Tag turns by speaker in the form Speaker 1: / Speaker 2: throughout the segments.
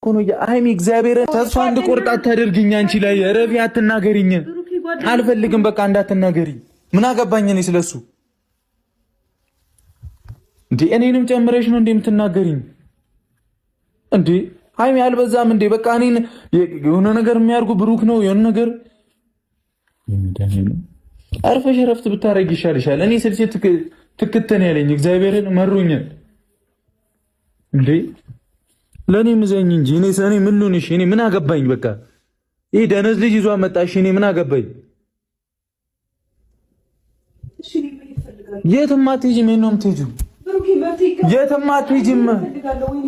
Speaker 1: ኮኖ አይሚ እግዚአብሔርን ተስፋ እንድቆርጥ አታደርግኝ። አንቺ ላይ ረቢ አትናገሪኝ። አልፈልግም በቃ እንዳትናገሪኝ። ምን አገባኝ እኔ ስለሱ እንዴ? እኔንም ጨምረሽ ነው እንዴ የምትናገሪኝ እንዴ? አይሚ አልበዛም እንዴ? በቃ እኔን የሆነ ነገር የሚያርጉ ብሩክ ነው የሆነ ነገር አርፈሽ ረፍት ብታረጊ ይሻልሻል። እኔ ስልችት ትክተን ያለኝ እግዚአብሔርን መሩኛል እንዴ? ለኔ ምዘኝ እንጂ እኔ ምን ልሁንሽ? እኔ ምን አገባኝ? በቃ ይሄ ደነዝ ልጅ ይዟ መጣሽ። እኔ ምን አገባኝ? የትም አትሄጂም። የት ነው የምትሄጂው? የትም አትሄጂም።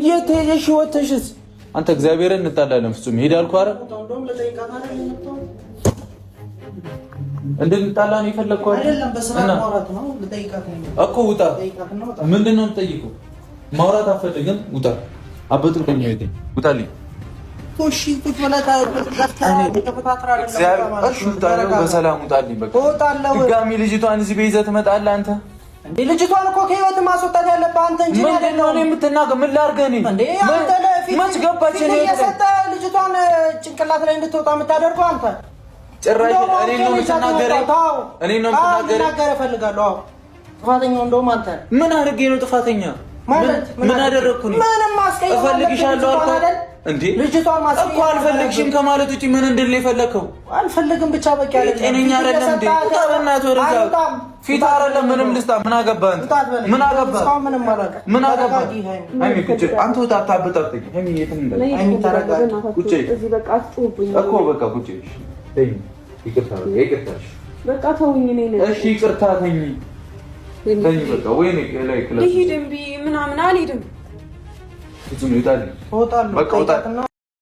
Speaker 1: የት ሄደሽ ወተሽስ? አንተ እግዚአብሔርን እንጣላለን። ፍጹም ሄድ አልኩህ። ኧረ እንድንጣላ ነው የፈለግከው አይደለም? በሰላም ማውራት ነው። ልጠይቃት ነው እኮ። ውጣ። ምንድን ነው የምትጠይቀው? ማውራት አትፈልግም? ውጣ። አበጥልኝ ነው ይሄ። ውጣልኝ። እሺ ቁጭ ብለህ በሰላም ውጣልኝ። በቃ ድጋሚ ልጅቷን እዚህ ቤት ይዘህ ትመጣለህ አንተ እንዴ? ልጅቷን እኮ ከህይወት ማስወጣት ያለብህ አንተ እንጂ ምንድን ነው የምትናገር? ምን ላድርግ እኔ እንዴ? አንተ ለፊት ገባች ነው የሰጠህ ልጅቷን ጭንቅላት ላይ እንድትወጣ የምታደርገው አንተ። ጭራሽ እኔ ነው የምትናገረኝ? እኔ ነው የምትናገረኝ? ልናገር እፈልጋለሁ። አዎ ጥፋተኛው እንደውም አንተ። ምን አድርጌ ነው ጥፋተኛ? ምን አደረኩ ነው? ምንም ማስቀየም እፈልግሻለሁ አልኩህ እንዴ? ልጅቷን ማስቀየም እኮ አልፈልግሽም ከማለት ውጪ ምን እንድል የፈለከው? አልፈልግም ብቻ በቃ ያለ ጤነኛ አይደለም እንዴ? ታበናት ወረዛ ፊት አይደለም ምንም ልስታ። ምን አገባህ አንተ? ምን አገባህ? ምንም ማለት ምን አገባህ? አይሚ ቁጭ አንተ ወጣ ታበጣጥኝ። አይሚ የትም እንደ አይሚ ታረጋግ ቁጭ እዚህ በቃ አትጩብኝ እኮ በቃ ቁጭ። እሺ ይቅርታ ይቅርታሽ በቃ ተውኝ። እኔ ነኝ እሺ ይቅርታ ተኝ ተኝ በቃ ወይኔ ላይ ክላስ ልሂድ እምቢ ምናምን አልሄድም። እዚህ ነው ይጣል። በቃ ወጣ